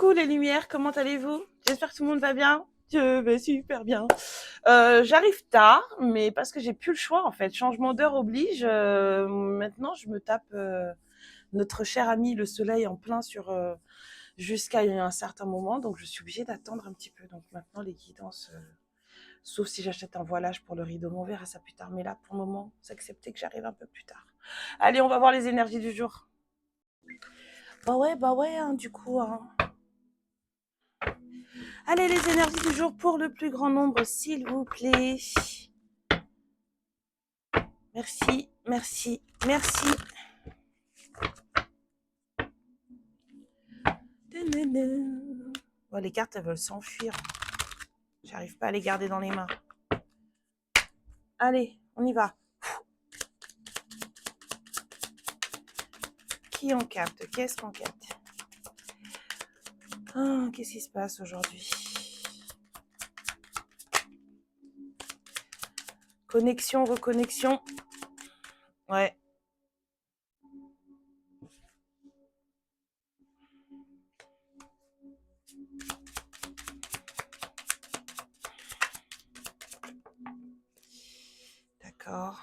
Coucou les lumières, comment allez-vous? J'espère que tout le monde va bien. Je vais super bien. J'arrive tard, mais parce que j'ai plus le choix en fait. Changement d'heure oblige. Maintenant, je me tape notre cher ami le soleil en plein sur jusqu'à un certain moment, donc je suis obligée d'attendre un petit peu. Donc maintenant, les guidances, sauf si j'achète un voilage pour le rideau, on verra ça plus tard. Mais là, pour le moment, c'est accepté que j'arrive un peu plus tard. Allez, on va voir les énergies du jour. Bah ouais, hein, du coup, hein. Allez, les énergies du jour pour le plus grand nombre, s'il vous plaît. Merci, merci, merci. Bon, les cartes, elles veulent s'enfuir. J'arrive pas à les garder dans les mains. Allez, on y va. Qui on capte? Qu'est-ce qu'on capte? Oh, qu'est-ce qui se passe aujourd'hui? Connexion, reconnexion. Ouais. D'accord.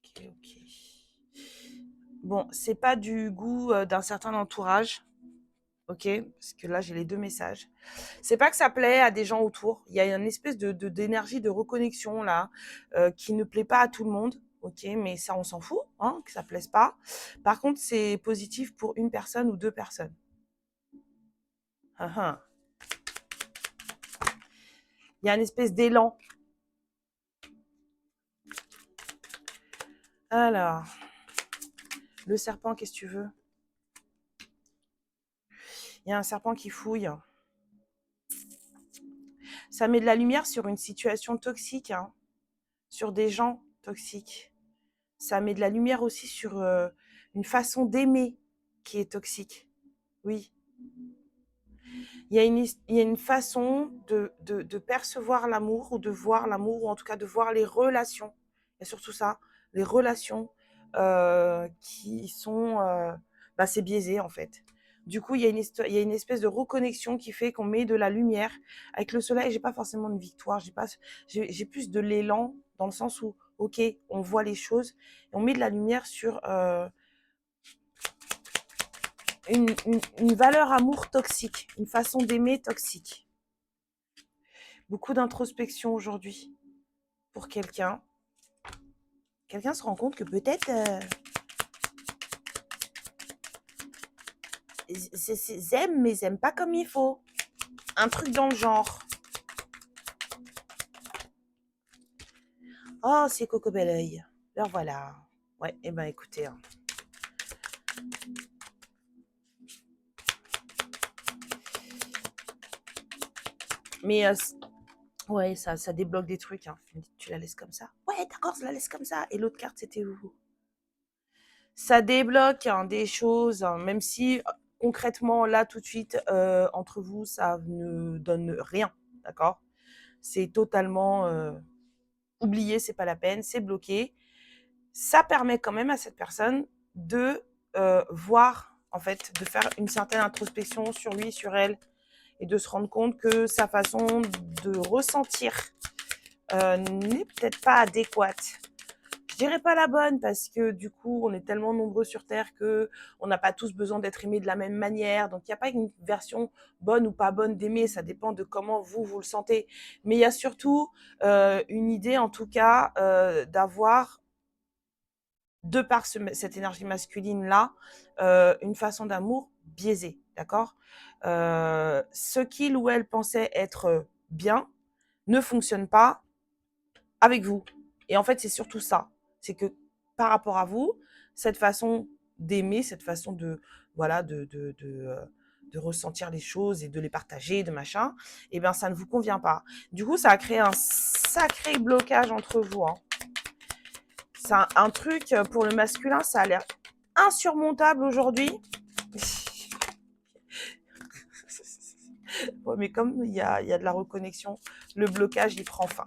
Ok, ok. Bon, c'est pas du goût d'un certain entourage. Ok, parce que là j'ai les deux messages. C'est pas que ça plaît à des gens autour. Il y a une espèce d'énergie de reconnexion là qui ne plaît pas à tout le monde. Ok, mais ça on s'en fout, hein, que ça plaise pas. Par contre, c'est positif pour une personne ou deux personnes. Ah, ah. Il y a une espèce d'élan. Alors, le serpent, qu'est-ce que tu veux? Il y a un serpent qui fouille. Ça met de la lumière sur une situation toxique, hein, sur des gens toxiques. Ça met de la lumière aussi sur une façon d'aimer qui est toxique. Oui. Il y a une façon de percevoir l'amour ou de voir l'amour, ou en tout cas de voir les relations. Et surtout ça, les relations qui sont... bah, c'est biaisé en fait. Du coup, il y a une espèce de reconnexion qui fait qu'on met de la lumière. Avec le soleil, j'ai pas forcément une victoire, j'ai plus de l'élan dans le sens où, ok, on voit les choses, et on met de la lumière sur une valeur amour toxique, une façon d'aimer toxique. Beaucoup d'introspection aujourd'hui pour quelqu'un. Quelqu'un se rend compte que peut-être j'aime, mais j'aime pas comme il faut. Un truc dans le genre. Oh, c'est Coco Bel Oeil. Alors voilà. Ouais, et ben écoutez. Hein. Mais ouais, ça débloque des trucs. Hein. Tu la laisses comme ça. Ouais, d'accord, je la laisse comme ça. Et l'autre carte, c'était où? Ça débloque hein, des choses, hein, même si concrètement, là, tout de suite, entre vous, ça ne donne rien. D'accord? C'est totalement oublié, c'est pas la peine, c'est bloqué. Ça permet quand même à cette personne de voir, en fait, de faire une certaine introspection sur lui, sur elle, et de se rendre compte que sa façon de ressentir n'est peut-être pas adéquate. Je dirais pas la bonne parce que du coup, on est tellement nombreux sur Terre que on n'a pas tous besoin d'être aimés de la même manière. Donc, il n'y a pas une version bonne ou pas bonne d'aimer. Ça dépend de comment vous le sentez. Mais il y a surtout une idée, en tout cas, d'avoir, de par cette énergie masculine-là, une façon d'amour biaisée. D'accord ce qu'il ou elle pensait être bien ne fonctionne pas avec vous. Et en fait, c'est surtout ça. C'est que par rapport à vous, cette façon d'aimer, cette façon de, voilà, de ressentir les choses et de les partager, de machin, eh bien, ça ne vous convient pas. Du coup, ça a créé un sacré blocage entre vous. Hein. C'est un truc, pour le masculin, ça a l'air insurmontable aujourd'hui. Ouais, mais comme il y a de la reconnexion, le blocage, il prend fin.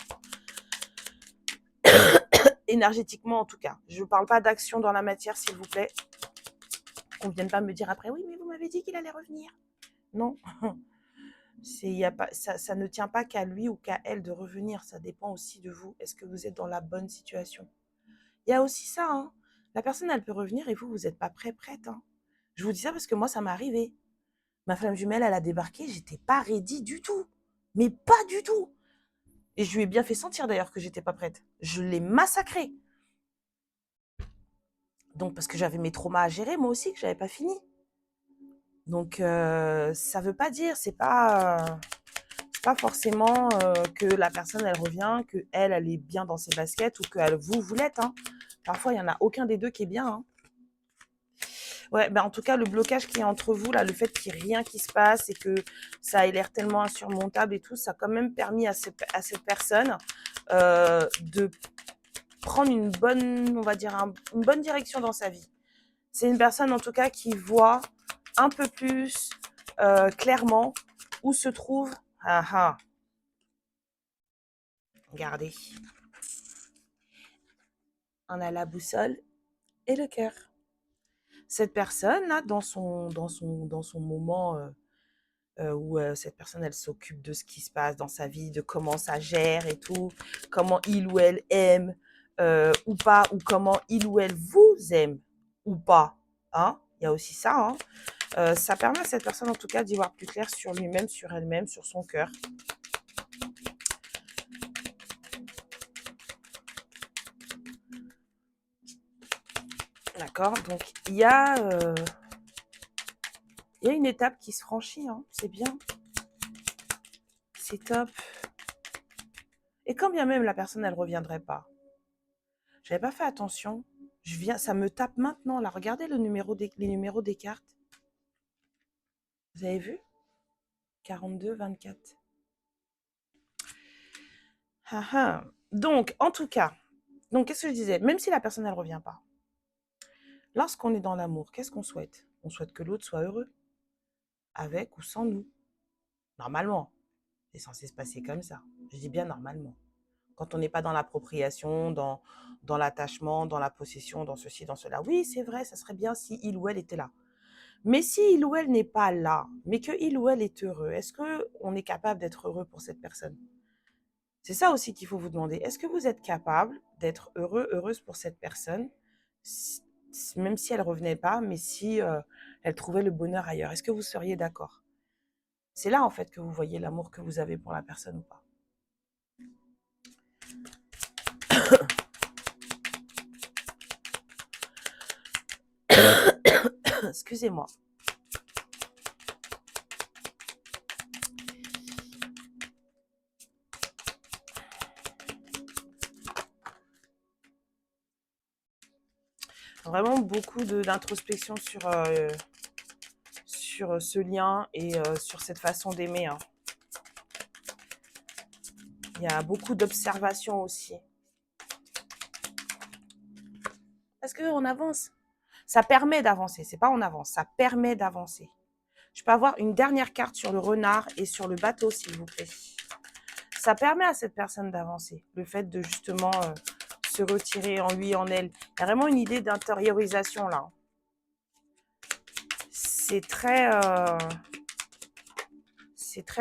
Énergétiquement, en tout cas. Je ne parle pas d'action dans la matière, s'il vous plaît. Qu'on ne vienne pas me dire après, oui, mais vous m'avez dit qu'il allait revenir. Non. Y a pas, ça ne tient pas qu'à lui ou qu'à elle de revenir. Ça dépend aussi de vous. Est-ce que vous êtes dans la bonne situation? Il y a aussi ça, hein. La personne, elle peut revenir et vous, vous n'êtes pas prête, hein. Je vous dis ça parce que moi, ça m'est arrivé. Ma flamme jumelle, elle a débarqué, j'étais pas ready du tout. Mais pas du tout. Et je lui ai bien fait sentir d'ailleurs que j'étais pas prête. Je l'ai massacrée. Donc, parce que j'avais mes traumas à gérer, moi aussi, que j'avais pas fini. Donc, ça veut pas dire, c'est pas forcément que la personne, elle revient, que elle est bien dans ses baskets ou que vous l'êtes, hein. Parfois, il y en a aucun des deux qui est bien, hein. Ouais, ben en tout cas, le blocage qui est entre vous, là, le fait qu'il n'y ait rien qui se passe et que ça ait l'air tellement insurmontable et tout, ça a quand même permis à cette personne de prendre une bonne, on va dire, une bonne direction dans sa vie. C'est une personne, en tout cas, qui voit un peu plus clairement où se trouve. Ah ah. Regardez. On a la boussole et le cœur. Cette personne, là, dans son moment où cette personne, elle s'occupe de ce qui se passe dans sa vie, de comment ça gère et tout, comment il ou elle aime ou pas, ou comment il ou elle vous aime ou pas. Hein, il y a aussi ça. Hein. Ça permet à cette personne, en tout cas, d'y voir plus clair sur lui-même, sur elle-même, sur son cœur. D'accord. Donc, il y a une étape qui se franchit. Hein. C'est bien. C'est top. Et quand bien même la personne, elle ne reviendrait pas. J'avais pas fait attention. Ça me tape maintenant. Là, regardez les numéros des cartes. Vous avez vu? 42, 24. Ah, ah. Donc, en tout cas, qu'est-ce que je disais? Même si la personne, elle ne revient pas, lorsqu'on est dans l'amour, qu'est-ce qu'on souhaite? On souhaite que l'autre soit heureux, avec ou sans nous. Normalement, c'est censé se passer comme ça. Je dis bien normalement. Quand on n'est pas dans l'appropriation, dans l'attachement, dans la possession, dans ceci, dans cela. Oui, c'est vrai, ça serait bien si il ou elle était là. Mais si il ou elle n'est pas là, mais que il ou elle est heureux, est-ce qu'on est capable d'être heureux pour cette personne? C'est ça aussi qu'il faut vous demander. Est-ce que vous êtes capable d'être heureux, heureuse pour cette personne, même si elle ne revenait pas, mais si elle trouvait le bonheur ailleurs? Est-ce que vous seriez d'accord? C'est là, en fait, que vous voyez l'amour que vous avez pour la personne ou pas. Excusez-moi. Vraiment beaucoup d'introspection sur ce lien et sur cette façon d'aimer. Hein. Il y a beaucoup d'observation aussi. Parce qu'on avance. Ça permet d'avancer. C'est pas on avance, ça permet d'avancer. Je peux avoir une dernière carte sur le renard et sur le bateau, s'il vous plaît. Ça permet à cette personne d'avancer. Le fait de justement se retirer en lui, en elle. Il y a vraiment une idée d'intériorisation là. C'est très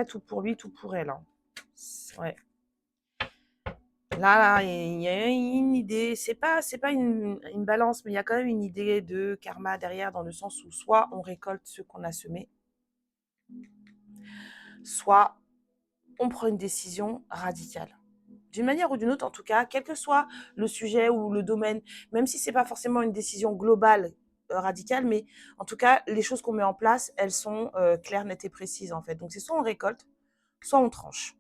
tout pour lui, tout pour elle. Hein. Ouais. Là, il y a une idée, c'est pas une balance, mais il y a quand même une idée de karma derrière, dans le sens où soit on récolte ce qu'on a semé, soit on prend une décision radicale. D'une manière ou d'une autre, en tout cas, quel que soit le sujet ou le domaine, même si c'est pas forcément une décision globale, radicale, mais en tout cas, les choses qu'on met en place, elles sont claires, nettes et précises, en fait. Donc, c'est soit on récolte, soit on tranche.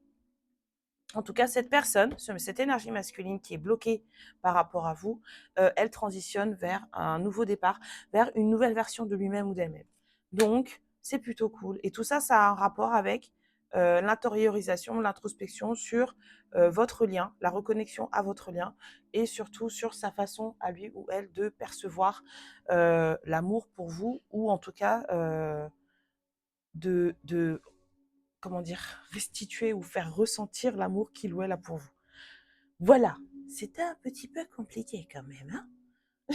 En tout cas, cette personne, cette énergie masculine qui est bloquée par rapport à vous, elle transitionne vers un nouveau départ, vers une nouvelle version de lui-même ou d'elle-même. Donc, c'est plutôt cool. Et tout ça, ça a un rapport avec l'intériorisation, l'introspection sur votre lien, la reconnexion à votre lien et surtout sur sa façon à lui ou elle de percevoir l'amour pour vous ou en tout cas de comment dire, restituer ou faire ressentir l'amour qu'il ou elle a pour vous. Voilà, c'était un petit peu compliqué quand même. Hein.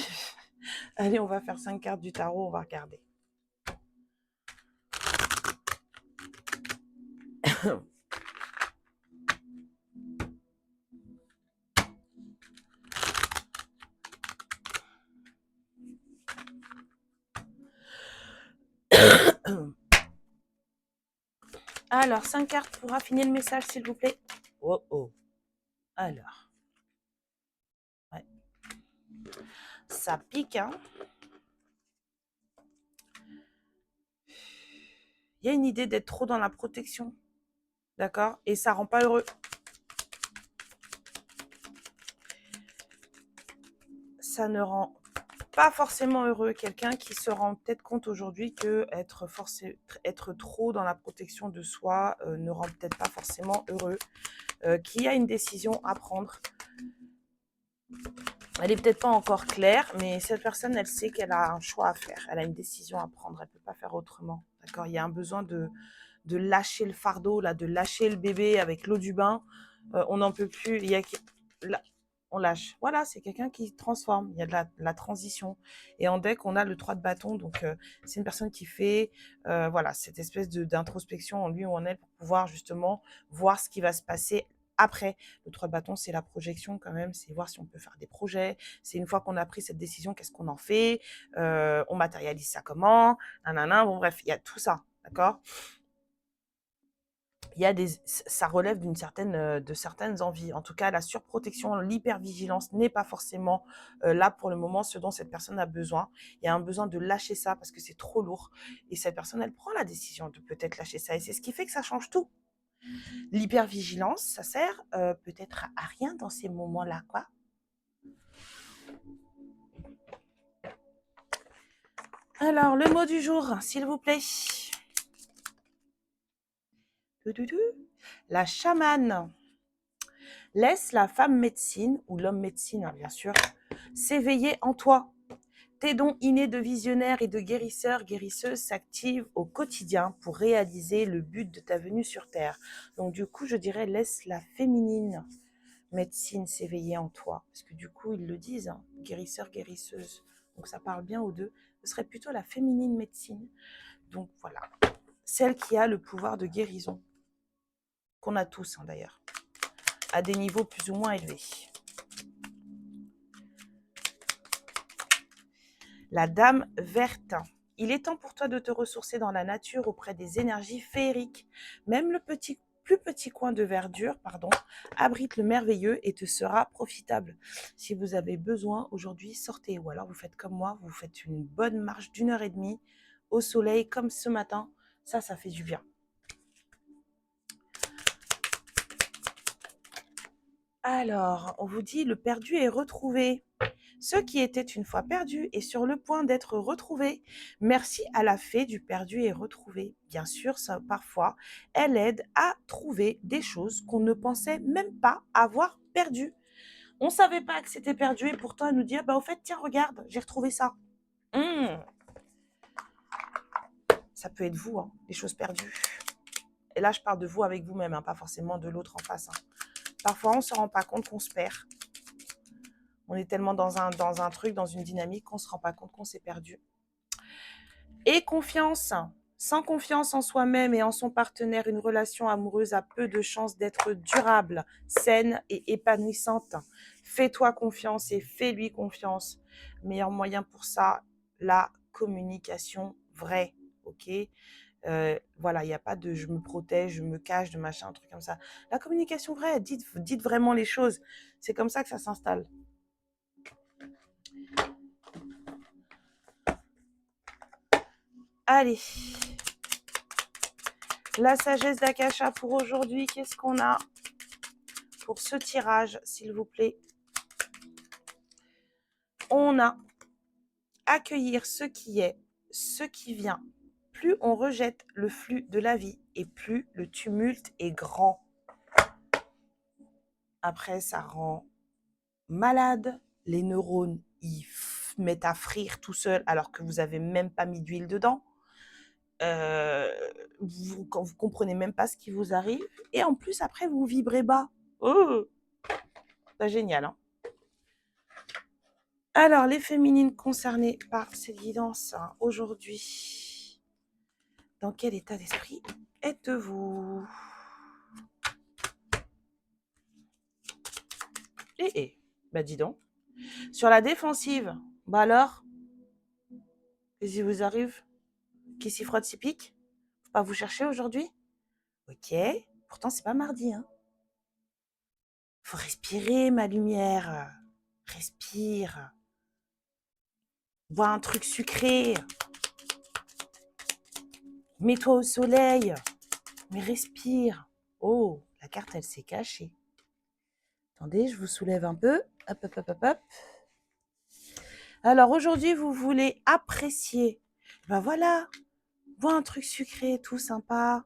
Allez, on va faire 5 cartes du tarot, on va regarder. Alors, 5 cartes pour affiner le message, s'il vous plaît. Oh oh. Alors. Ouais. Ça pique, hein. Il y a une idée d'être trop dans la protection. D'accord? Et ça rend pas heureux. Ça ne rend pas forcément heureux. Quelqu'un qui se rend peut-être compte aujourd'hui que être trop dans la protection de soi ne rend peut-être pas forcément heureux. Qui a une décision à prendre. Elle n'est peut-être pas encore claire, mais cette personne, elle sait qu'elle a un choix à faire. Elle a une décision à prendre. Elle ne peut pas faire autrement. D'accord? Il y a un besoin de lâcher le fardeau, là, de lâcher le bébé avec l'eau du bain. On n'en peut plus. Là, on lâche. Voilà, c'est quelqu'un qui transforme. Il y a de la transition. Et en deck, on a le 3 de bâton. Donc, c'est une personne qui fait voilà, cette espèce d'introspection en lui ou en elle pour pouvoir justement voir ce qui va se passer après. Le 3 de bâton, c'est la projection quand même. C'est voir si on peut faire des projets. C'est une fois qu'on a pris cette décision, qu'est-ce qu'on en fait, on matérialise ça comment, nanana. Bon, bref, il y a tout ça. D'accord? Ça relève de certaines envies. En tout cas, la surprotection, l'hypervigilance n'est pas forcément là pour le moment ce dont cette personne a besoin. Il y a un besoin de lâcher ça parce que c'est trop lourd. Et cette personne, elle prend la décision de peut-être lâcher ça. Et c'est ce qui fait que ça change tout. L'hypervigilance, ça sert peut-être à rien dans ces moments-là, quoi. Alors, le mot du jour, s'il vous plaît. La chamane. Laisse la femme médecine, ou l'homme médecine, hein, bien sûr, s'éveiller en toi. Tes dons innés de visionnaire et de guérisseur, guérisseuse s'activent au quotidien pour réaliser le but de ta venue sur Terre. Donc du coup, je dirais, laisse la féminine médecine s'éveiller en toi. Parce que du coup, ils le disent, hein, guérisseur, guérisseuse. Donc ça parle bien aux deux. Ce serait plutôt la féminine médecine. Donc voilà, celle qui a le pouvoir de guérison. Qu'on a tous, hein, d'ailleurs, à des niveaux plus ou moins élevés. La dame verte. Il est temps pour toi de te ressourcer dans la nature auprès des énergies féeriques. Même le plus petit coin de verdure, abrite le merveilleux et te sera profitable. Si vous avez besoin aujourd'hui, sortez. Ou alors vous faites comme moi, vous faites une bonne marche d'1h30 au soleil comme ce matin. Ça fait du bien. Alors, on vous dit le perdu est retrouvé. Ce qui était une fois perdu est sur le point d'être retrouvé. Merci à la fée du perdu et retrouvé. Bien sûr, ça, parfois, elle aide à trouver des choses qu'on ne pensait même pas avoir perdues. On ne savait pas que c'était perdu et pourtant elle nous dit, au fait, tiens, regarde, j'ai retrouvé ça. Ça peut être vous, hein, les choses perdues. Et là, je parle de vous avec vous-même, hein, pas forcément de l'autre en face. Hein. Parfois, on ne se rend pas compte qu'on se perd. On est tellement dans un truc, dans une dynamique qu'on ne se rend pas compte qu'on s'est perdu. Et confiance. Sans confiance en soi-même et en son partenaire, une relation amoureuse a peu de chances d'être durable, saine et épanouissante. Fais-toi confiance et fais-lui confiance. Meilleur moyen pour ça, la communication vraie. Ok, voilà, il n'y a pas de je me protège, je me cache, de machin, un truc comme ça. La communication vraie, dites vraiment les choses. C'est comme ça que ça s'installe. Allez. La sagesse d'Akasha pour aujourd'hui, qu'est-ce qu'on a pour ce tirage, s'il vous plaît? On a accueillir ce qui est, ce qui vient. Plus on rejette le flux de la vie et plus le tumulte est grand. Après, ça rend malade. Les neurones, ils mettent à frire tout seul alors que vous n'avez même pas mis d'huile dedans. Vous comprenez même pas ce qui vous arrive. Et en plus, après, vous vibrez bas. Oh, c'est génial, hein? Alors, les féminines concernées par cette guidance aujourd'hui, dans quel état d'esprit êtes-vous? Bah dis donc. Sur la défensive, bah alors, qu'est-ce qui vous arrive? Qui s'y frotte s'y pique? Faut pas vous chercher aujourd'hui? Ok. Pourtant, c'est pas mardi, hein. Faut respirer, ma lumière. Respire. Bois un truc sucré. Mets-toi au soleil. Mais respire. Oh, la carte, elle s'est cachée. Attendez, je vous soulève un peu. Hop, hop, hop, hop, hop. Alors, aujourd'hui, vous voulez apprécier. Ben voilà. Bois un truc sucré, tout sympa.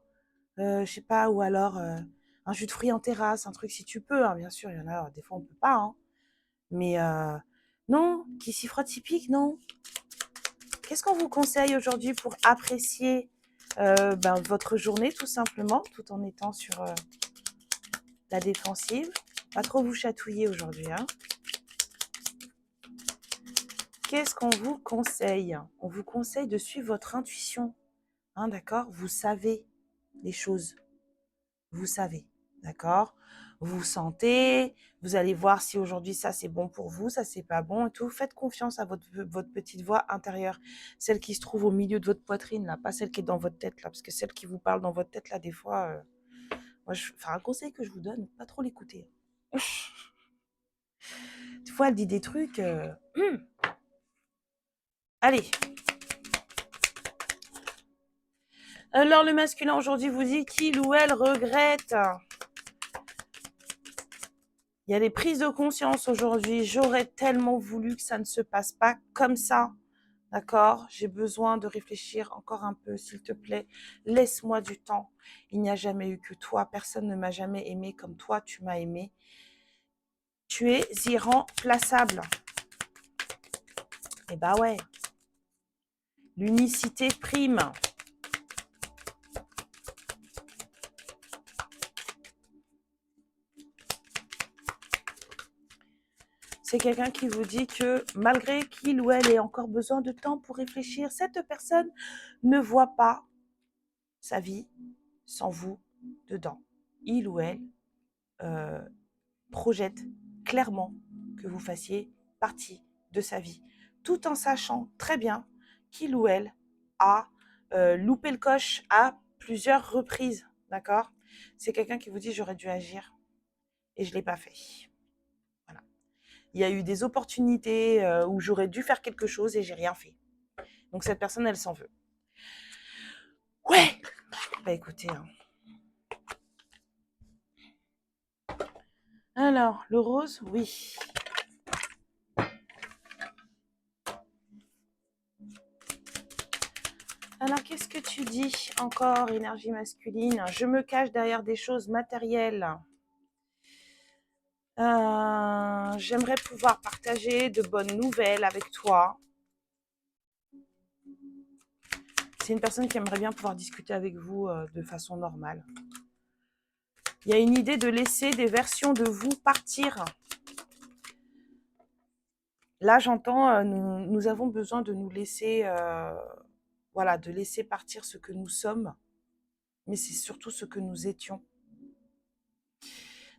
Je sais pas, ou alors un jus de fruits en terrasse, un truc si tu peux, hein, bien sûr, il y en a, des fois on peut pas, hein. Mais non, qui s'y frotte s'y pique, non. Qu'est-ce qu'on vous conseille aujourd'hui pour apprécier votre journée, tout simplement, tout en étant sur la défensive? Pas trop vous chatouiller aujourd'hui, hein. Qu'est-ce qu'on vous conseille? On vous conseille de suivre votre intuition, hein, d'accord? Vous savez les choses. Vous savez, d'accord? Vous sentez, vous allez voir si aujourd'hui ça c'est bon pour vous, ça c'est pas bon et tout. Faites confiance à votre petite voix intérieure, celle qui se trouve au milieu de votre poitrine, là, pas celle qui est dans votre tête, là, parce que celle qui vous parle dans votre tête, là, des fois, un conseil que je vous donne, pas trop l'écouter. Des fois, elle dit des trucs. Allez. Alors, le masculin aujourd'hui vous dit qu'il ou elle regrette. Il y a des prises de conscience aujourd'hui. J'aurais tellement voulu que ça ne se passe pas comme ça. D'accord? J'ai besoin de réfléchir encore un peu, s'il te plaît. Laisse-moi du temps. Il n'y a jamais eu que toi. Personne ne m'a jamais aimé comme toi, tu m'as aimé. Tu es irremplaçable. Eh bah ouais. L'unicité prime. C'est quelqu'un qui vous dit que malgré qu'il ou elle ait encore besoin de temps pour réfléchir, cette personne ne voit pas sa vie sans vous dedans. Il ou elle projette clairement que vous fassiez partie de sa vie, tout en sachant très bien qu'il ou elle a loupé le coche à plusieurs reprises, d'accord? C'est quelqu'un qui vous dit j'aurais dû agir et je ne l'ai pas fait. Voilà. Il y a eu des opportunités où j'aurais dû faire quelque chose et j'ai rien fait. Donc cette personne, elle s'en veut. Ouais. Bah écoutez, hein. Alors, le rose, oui. Alors, qu'est-ce que tu dis encore, énergie masculine? Je me cache derrière des choses matérielles. J'aimerais pouvoir partager de bonnes nouvelles avec toi. C'est une personne qui aimerait bien pouvoir discuter avec vous de façon normale. Il y a une idée de laisser des versions de vous partir. Là, j'entends, nous avons besoin de nous laisser, voilà, de laisser partir ce que nous sommes, mais c'est surtout ce que nous étions.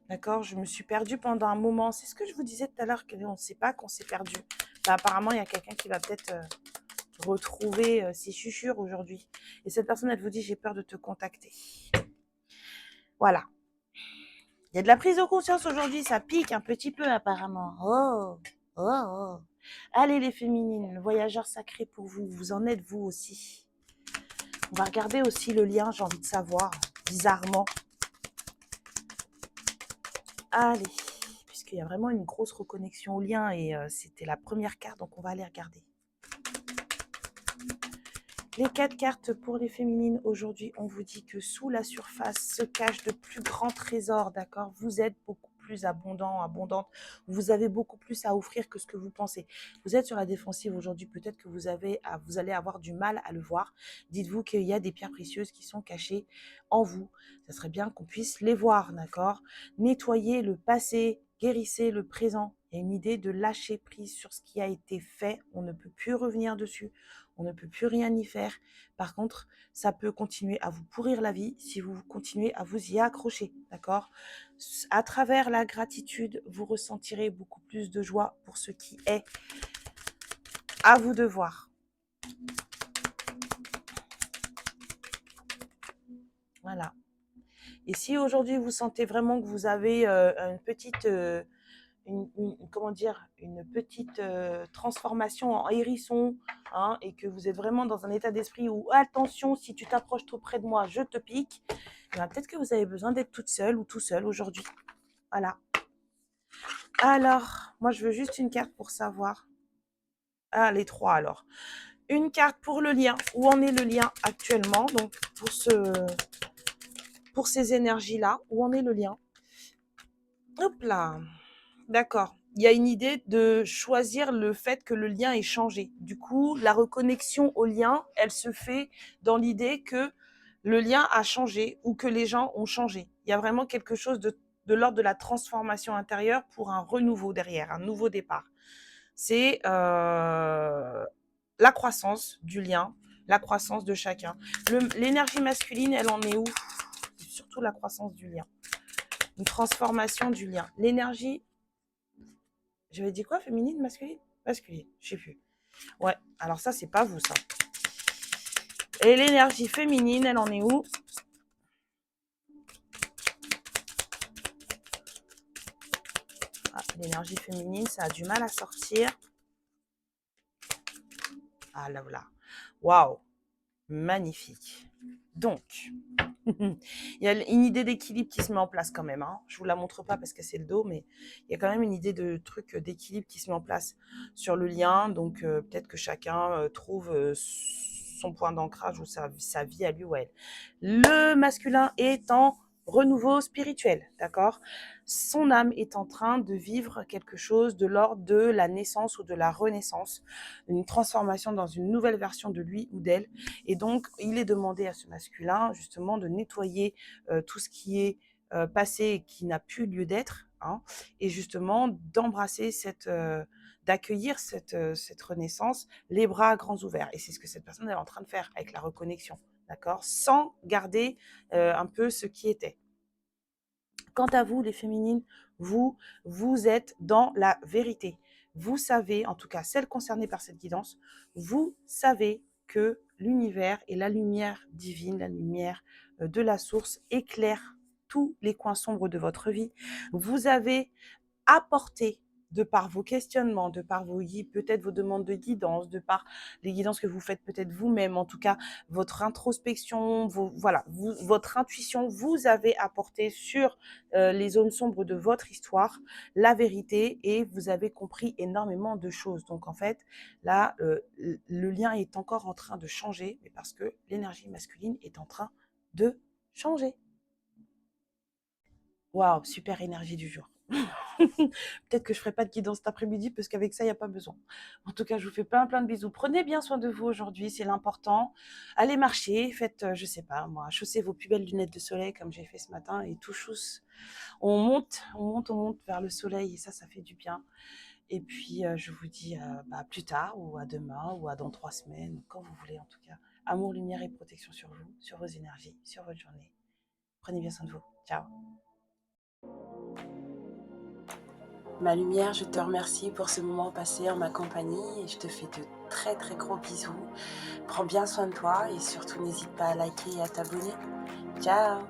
D'accord? Je me suis perdue pendant un moment. C'est ce que je vous disais tout à l'heure, qu'on ne sait pas qu'on s'est perdu. Ben, apparemment, il y a quelqu'un qui va peut-être retrouver ses chuchures aujourd'hui. Et cette personne, elle vous dit, j'ai peur de te contacter. Voilà. Il y a de la prise de conscience aujourd'hui, ça pique un petit peu apparemment. Oh, oh, oh. Allez les féminines, le voyageur sacré pour vous, vous en êtes vous aussi. On va regarder aussi le lien, j'ai envie de savoir, bizarrement. Allez, puisqu'il y a vraiment une grosse reconnexion au lien et c'était la première carte, donc on va aller regarder. Les 4 cartes pour les féminines, aujourd'hui, on vous dit que sous la surface se cachent de plus grands trésors, d'accord? Vous êtes beaucoup plus abondante, vous avez beaucoup plus à offrir que ce que vous pensez. Vous êtes sur la défensive aujourd'hui, peut-être que vous allez avoir du mal à le voir. Dites-vous qu'il y a des pierres précieuses qui sont cachées en vous. Ça serait bien qu'on puisse les voir, d'accord? Nettoyez le passé, guérissez le présent. Il y a une idée de lâcher prise sur ce qui a été fait, on ne peut plus revenir dessus. on ne peut plus rien y faire. Par contre, ça peut continuer à vous pourrir la vie si vous continuez à vous y accrocher, d'accord? À travers la gratitude, vous ressentirez beaucoup plus de joie pour ce qui est à vous de voir. Voilà. Et si aujourd'hui vous sentez vraiment que vous avez une petite, comment dire, une petite transformation en hérisson, hein, et que vous êtes vraiment dans un état d'esprit où attention, si tu t'approches trop près de moi, je te pique, eh bien, peut-être que vous avez besoin d'être toute seule ou tout seul aujourd'hui. Voilà. Alors, moi je veux juste une carte pour savoir. Ah, les trois alors. Une carte pour le lien. Où en est le lien actuellement? Donc pour ces énergies-là, où en est le lien? Hop là. D'accord. Il y a une idée de choisir le fait que le lien est changé. Du coup, la reconnexion au lien, elle se fait dans l'idée que le lien a changé ou que les gens ont changé. Il y a vraiment quelque chose de l'ordre de la transformation intérieure pour un renouveau derrière, un nouveau départ. C'est la croissance du lien, la croissance de chacun. L'énergie masculine, elle en est où? Surtout la croissance du lien. Une transformation du lien. L'énergie, j'avais dit quoi? Féminine, masculine? Masculine, je sais plus. Ouais, alors ça, c'est pas vous, ça. Et l'énergie féminine, elle en est où? Ah, l'énergie féminine, ça a du mal à sortir. Ah là, voilà. Waouh, magnifique. Donc, il y a une idée d'équilibre qui se met en place quand même. Hein. Je ne vous la montre pas parce que c'est le dos, mais il y a quand même une idée de truc d'équilibre qui se met en place sur le lien. Donc, peut-être que chacun trouve son point d'ancrage ou sa vie à lui ou à elle. Le masculin est en renouveau spirituel, d'accord? Son âme est en train de vivre quelque chose de l'ordre de la naissance ou de la renaissance, une transformation dans une nouvelle version de lui ou d'elle. Et donc, il est demandé à ce masculin, justement, de nettoyer tout ce qui est passé et qui n'a plus lieu d'être, hein, et justement d'embrasser d'accueillir cette renaissance, les bras grands ouverts. Et c'est ce que cette personne est en train de faire avec la reconnexion, d'accord? Sans garder un peu ce qui était. Quant à vous, les féminines, vous êtes dans la vérité. Vous savez, en tout cas celles concernées par cette guidance, vous savez que l'univers et la lumière divine, la lumière de la source éclaire tous les coins sombres de votre vie. Vous avez apporté de par vos questionnements, de par vos peut-être vos demandes de guidance, de par les guidances que vous faites peut-être vous-même, en tout cas votre introspection, votre intuition, vous avez apporté sur les zones sombres de votre histoire la vérité et vous avez compris énormément de choses. Donc en fait, là, le lien est encore en train de changer, mais parce que l'énergie masculine est en train de changer. Waouh, super énergie du jour. Peut-être que je ferai pas de guidance cet après-midi parce qu'avec ça, il n'y a pas besoin. En tout cas, je vous fais plein de bisous. Prenez bien soin de vous aujourd'hui, c'est l'important. Allez marcher, faites, je sais pas moi, chaussez vos plus belles lunettes de soleil comme j'ai fait ce matin et tout chousse. On monte vers le soleil et ça fait du bien. Et puis, je vous dis à plus tard ou à demain ou à dans 3 semaines, quand vous voulez en tout cas. Amour, lumière et protection sur vous, sur vos énergies, sur votre journée. Prenez bien soin de vous. Ciao. Ma lumière, je te remercie pour ce moment passé en ma compagnie et je te fais de très très gros bisous. Prends bien soin de toi et surtout n'hésite pas à liker et à t'abonner. Ciao!